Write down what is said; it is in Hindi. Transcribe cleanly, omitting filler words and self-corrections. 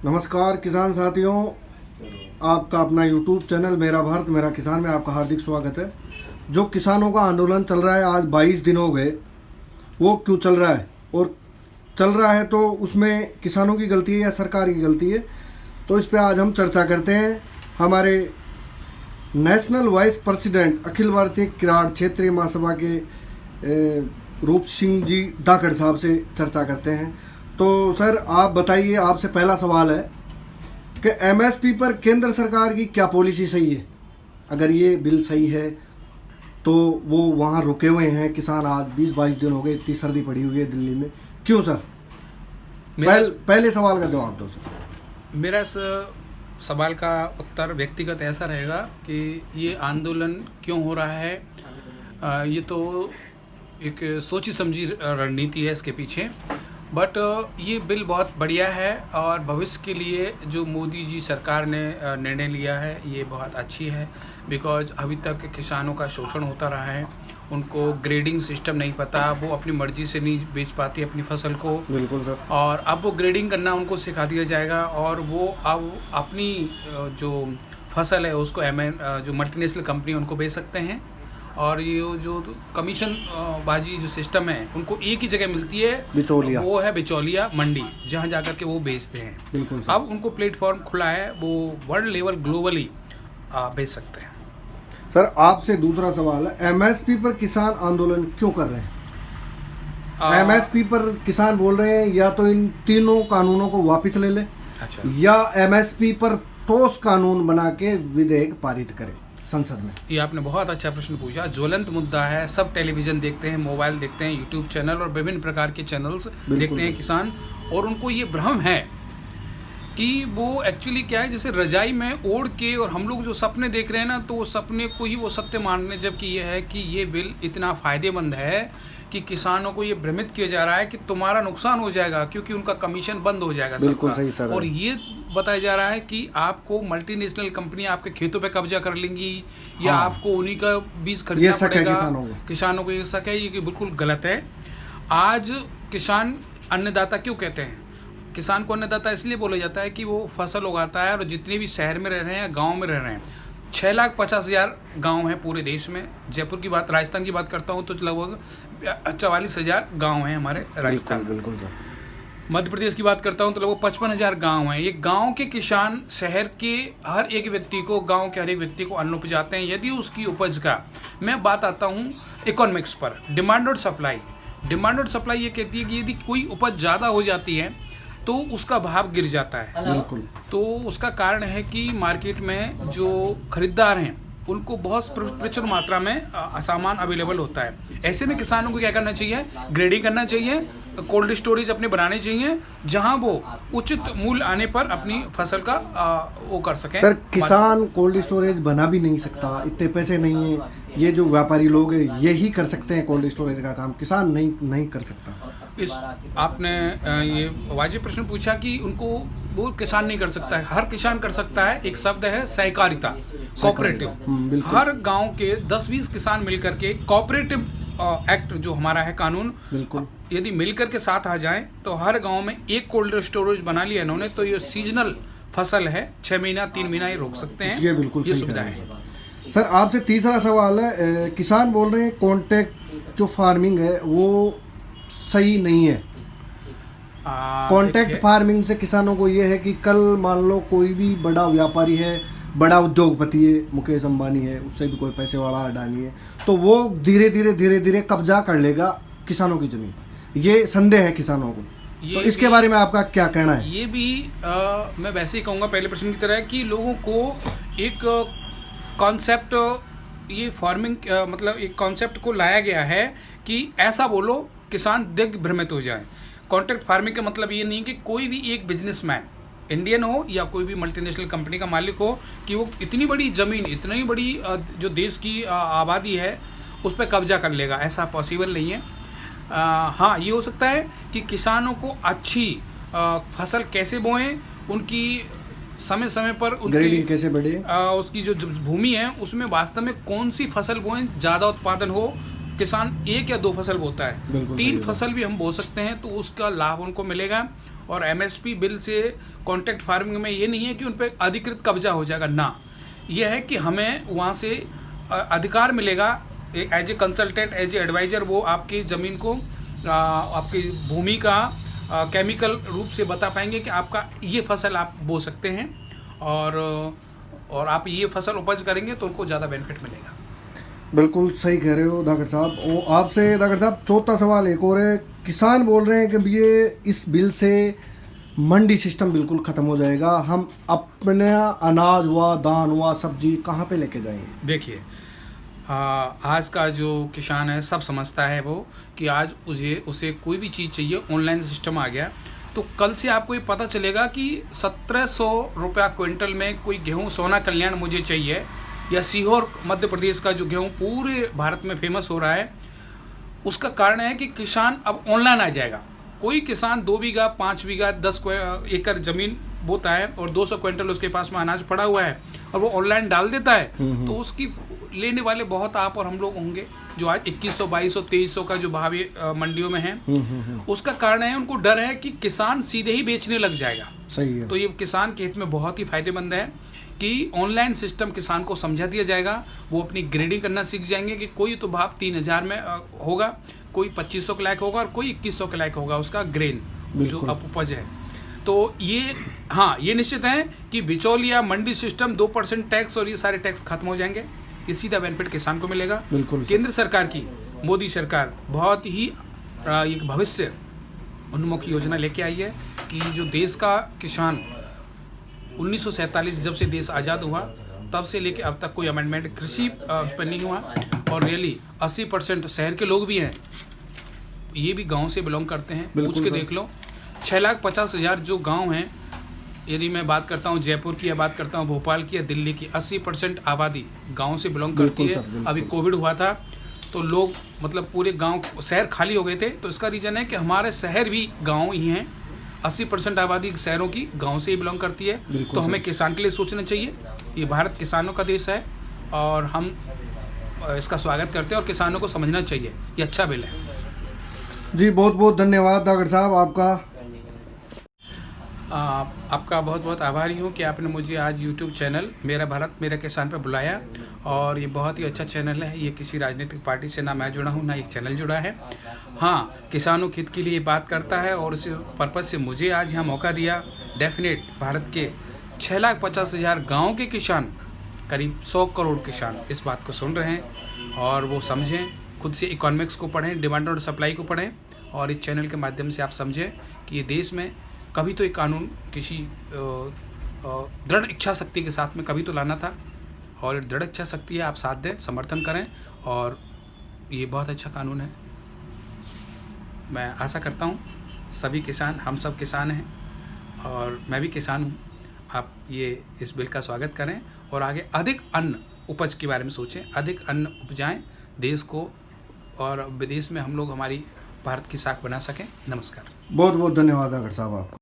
नमस्कार किसान साथियों, आपका अपना YouTube चैनल मेरा भारत मेरा किसान में आपका हार्दिक स्वागत है। जो किसानों का आंदोलन चल रहा है, आज 22 दिन हो गए, वो क्यों चल रहा है और चल रहा है तो उसमें किसानों की गलती है या सरकार की गलती है, तो इस पे आज हम चर्चा करते हैं। हमारे national vice president Akhil Bharatiya किराड़ क्षेत्रीय महासभा के रूप सिंह जी धाकड़ साहब से चर्चा करते हैं। तो सर आप बताइए, आपसे पहला सवाल है कि एमएसपी पर केंद्र सरकार की क्या पॉलिसी सही है? अगर ये बिल सही है तो वो वहाँ रुके हुए हैं किसान, आज 20-22 दिन हो गए, इतनी सर्दी पड़ी हुई है दिल्ली में, क्यों सर? पहले सवाल का जवाब दो सर। मेरा इस सवाल का उत्तर व्यक्तिगत ऐसा रहेगा कि ये आंदोलन क्यों हो रहा है, ये तो एक सोची समझी रणनीति है इसके पीछे। बट ये बिल बहुत बढ़िया है और भविष्य के लिए जो मोदी जी सरकार ने निर्णय लिया है ये बहुत अच्छी है। बिकॉज अभी तक किसानों का शोषण होता रहा है, उनको ग्रेडिंग सिस्टम नहीं पता, वो अपनी मर्जी से नहीं बेच पाती अपनी फसल को। बिल्कुल सर। और अब वो ग्रेडिंग करना उनको सिखा दिया जाएगा और वो अब अपनी जो फसल है उसको जो मल्टीनेशनल कंपनी उनको बेच सकते हैं। और ये जो कमीशन बाजी जो सिस्टम है उनको एक ही जगह मिलती है, बिचौलिया, वो है बिचौलिया मंडी, जहाँ जाकर के वो बेचते हैं। बिल्कुल। अब उनको प्लेटफॉर्म खुला है, वो वर्ल्ड लेवल ग्लोबली बेच सकते हैं। सर आपसे दूसरा सवाल है, एमएसपी पर किसान आंदोलन क्यों कर रहे हैं? एमएसपी पर किसान बोल रहे हैं या तो इन तीनों कानूनों को वापस ले ले, अच्छा, या एमएसपी पर ठोस कानून बना के विधेयक पारित करें संसद में। ये आपने बहुत अच्छा प्रश्न पूछा, ज्वलंत मुद्दा है। सब टेलीविजन देखते हैं, मोबाइल देखते हैं, यूट्यूब चैनल और विभिन्न प्रकार के चैनल्स देखते हैं किसान, और उनको ये भ्रम है कि वो एक्चुअली क्या है, जैसे रजाई में ओढ़ के और हम लोग जो सपने देख रहे हैं ना, तो वो सपने को ही वो सत्य मान रहे, जबकि ये है कि ये बिल इतना फ़ायदेमंद है कि किसानों को ये भ्रमित किया जा रहा है कि तुम्हारा नुकसान हो जाएगा क्योंकि उनका कमीशन बंद हो जाएगा सबका। और ये बताया जा रहा है कि आपको मल्टीनेशनल कंपनी आपके खेतों पे कब्जा कर लेंगी या आपको उन्हीं का बीज खरीदना पड़ेगा। किसानों को ये शक है, ये बिल्कुल गलत है। आज किसान अन्नदाता क्यों कहते हैं? किसान को अन्नदाता इसलिए बोला जाता है कि वो फसल उगाता है, और जितने भी शहर में रह रहे हैं, गाँव में रह रहे हैं, 6,50,000 गाँव हैं पूरे देश में। जयपुर की बात, राजस्थान की बात करता हूँ तो लगभग 44,000 गाँव हैं हमारे राजस्थान। बिल्कुल सर। मध्य प्रदेश की बात करता हूँ तो लगभग 55,000 गाँव हैं। ये गाँव के किसान शहर के हर एक व्यक्ति को, गाँव के हर एक व्यक्ति को अन्न उपजाते हैं। यदि उसकी उपज का, मैं बात आता हूँ इकोनॉमिक्स पर, डिमांड और सप्लाई। डिमांड और सप्लाई ये कहती है कि यदि कोई उपज ज़्यादा हो जाती है तो उसका भाव गिर जाता है। बिल्कुल। तो उसका कारण है कि मार्केट में जो खरीदार हैं उनको बहुत प्रचुर मात्रा में सामान अवेलेबल होता है। ऐसे में किसानों को क्या करना चाहिए? ग्रेडिंग करना चाहिए, कोल्ड स्टोरेज अपने बनाने चाहिए, जहां वो उचित मूल्य आने पर अपनी फसल का वो कर सकें। सर किसान कोल्ड स्टोरेज बना भी नहीं सकता, इतने पैसे नहीं है। ये जो व्यापारी लोग हैं यही कर सकते हैं कोल्ड स्टोरेज का काम, किसान नहीं कर सकता। इस आपने ये वाजिब प्रश्न पूछा कि उनको वो किसान नहीं कर सकता है। हर किसान कर सकता है। एक शब्द है सहकारिता, कोऑपरेटिव। हर गांव के 10-20 किसान मिलकर के कोऑपरेटिव एक्ट जो हमारा है कानून, बिल्कुल, यदि मिलकर के साथ आ जाएं तो हर गांव में एक कोल्ड स्टोरेज बना लिया इन्होंने, तो ये सीजनल फसल है, 6 महीना 3 महीना ये रोक सकते हैं। ये बिल्कुल ये सुविधा है। सर आपसे तीसरा सवाल है, किसान बोल रहे हैं कॉन्ट्रैक्ट जो फार्मिंग है वो सही नहीं है। कॉन्ट्रैक्ट फार्मिंग से किसानों को ये है कि कल मान लो कोई भी बड़ा व्यापारी है, बड़ा उद्योगपति है, मुकेश अंबानी है, उससे भी कोई पैसे वाला अडानी है, तो वो धीरे धीरे कब्जा कर लेगा किसानों की जमीन पर। ये संदेह है किसानों को, तो इसके बारे में आपका क्या कहना है? ये भी मैं वैसे ही कहूँगा पहले प्रश्न की तरह कि लोगों को एक कॉन्सेप्ट, ये फार्मिंग मतलब एक कॉन्सेप्ट को लाया गया है कि ऐसा बोलो किसान दिग्भ्रमित हो जाए। कॉन्ट्रैक्ट फार्मिंग का मतलब ये नहीं कि कोई भी एक बिजनेसमैन, इंडियन हो या कोई भी मल्टीनेशनल कंपनी का मालिक हो, कि वो इतनी बड़ी ज़मीन, इतनी बड़ी जो देश की आबादी है उस पर कब्जा कर लेगा। ऐसा पॉसिबल नहीं है। हाँ, ये हो सकता है कि किसानों को अच्छी फसल कैसे बोएं, उनकी समय समय पर उनकी कैसे बढ़े, उसकी जो भूमि है उसमें वास्तव में कौन सी फसल बोएं, ज़्यादा उत्पादन हो। किसान 1 या 2 फसल बोता है, 3 फसल भी हम बो सकते हैं तो उसका लाभ उनको मिलेगा। और एमएसपी बिल से कॉन्ट्रैक्ट फार्मिंग में ये नहीं है कि उन पर अधिकृत कब्जा हो जाएगा ना, यह है कि हमें वहाँ से अधिकार मिलेगा as a consultant, as a adviser. वो आपकी ज़मीन को आपकी भूमि का केमिकल रूप से बता पाएंगे कि आपका ये फसल आप बो सकते हैं और आप ये फसल उपज करेंगे तो उनको ज़्यादा बेनिफिट मिलेगा। बिल्कुल सही कह रहे हो दागर साहब। और आपसे दागर साहब चौथा सवाल एक और है, किसान बोल रहे हैं कि ये इस बिल से मंडी सिस्टम बिल्कुल ख़त्म हो जाएगा, हम अपना अनाज हुआ, दान हुआ, सब्जी कहाँ पे लेके जाएंगे? देखिए, आज का जो किसान है सब समझता है वो कि आज उसे कोई भी चीज़ चाहिए, ऑनलाइन सिस्टम आ गया। तो कल से आपको ये पता चलेगा कि 1700 रुपया क्विंटल में कोई गेहूँ सोना कल्याण मुझे चाहिए, या सीहोर मध्य प्रदेश का जो गेहूँ पूरे भारत में फेमस हो रहा है, उसका कारण है कि किसान अब ऑनलाइन आ जाएगा। कोई किसान 2 बीघा 5 बीघा 10 एकड़ ज़मीन बोता है और 200 क्विंटल उसके पास में अनाज पड़ा हुआ है और वो ऑनलाइन डाल देता है, तो उसकी लेने वाले बहुत आप और हम लोग होंगे जो आज 2100 2200 2300 का जो भाव मंडियों में है। उसका कारण है, उनको डर है कि किसान सीधे ही बेचने लग जाएगा। सही है। तो ये किसान के हित में बहुत ही फायदेमंद है कि ऑनलाइन सिस्टम किसान को समझा दिया जाएगा। वो अपनी ग्रेडिंग करना सीख जाएंगे कि कोई तो भाव 3000 में होगा, कोई 2500 के लायक होगा और कोई 2100 के लायक होगा उसका ग्रेन जो उपज है। तो ये हाँ, ये निश्चित है कि बिचौलिया, मंडी सिस्टम, 2% टैक्स और ये सारे टैक्स खत्म हो जाएंगे। ये सीधा बेनिफिट किसान को मिलेगा। केंद्र सरकार की, मोदी सरकार बहुत ही एक भविष्य उन्मुख योजना लेके आई है कि जो देश का किसान 1947 जब से देश आज़ाद हुआ तब से लेके अब तक कोई अमेंडमेंट कृषि पर नहीं हुआ। और रियली 80% शहर के लोग भी हैं, ये भी गांव से बिलोंग करते हैं। पूछ के देख लो, 6,50,000 जो गांव हैं, यदि मैं बात करता हूँ जयपुर की या बात करता हूँ भोपाल की या दिल्ली की, 80% आबादी गांव से बिलोंग करती है। अभी कोविड हुआ था तो लोग मतलब पूरे गांव शहर खाली हो गए थे, तो इसका रीज़न है कि हमारे शहर भी गांव ही हैं। 80% आबादी शहरों की गांव से ही बिलोंग करती है। तो हमें किसान के लिए सोचना चाहिए। ये भारत किसानों का देश है और हम इसका स्वागत करते हैं और किसानों को समझना चाहिए ये अच्छा बिल है। जी बहुत बहुत धन्यवाद दागर साहब आपका। आपका बहुत बहुत आभारी हूँ कि आपने मुझे आज YouTube चैनल मेरा भारत मेरा किसान पर बुलाया। और ये बहुत ही अच्छा चैनल है। ये किसी राजनीतिक पार्टी से ना मैं जुड़ा हूँ ना एक चैनल जुड़ा है। हाँ, किसानों के हित के लिए बात करता है और इस पर्पज़ से मुझे आज यहाँ मौका दिया। डेफिनेट भारत के 6,50,000 गाँव के किसान, करीब 100 करोड़ किसान इस बात को सुन रहे हैं और वो समझें, खुद से इकोनॉमिक्स को पढ़ें, डिमांड और सप्लाई को पढ़ें और इस चैनल के माध्यम से आप समझें कि ये देश में कभी तो एक कानून किसी दृढ़ इच्छा शक्ति के साथ में कभी तो लाना था और दृढ़ इच्छा शक्ति है, आप साथ दें, समर्थन करें और ये बहुत अच्छा कानून है। मैं आशा करता हूँ सभी किसान, हम सब किसान हैं और मैं भी किसान हूँ, आप ये इस बिल का स्वागत करें और आगे अधिक अन्न उपज के बारे में सोचें, अधिक अन्न उपजाएं देश को और विदेश में हम लोग हमारी भारत की साख बना सकें। नमस्कार। बहुत बहुत धन्यवाद दागर साहब आपका।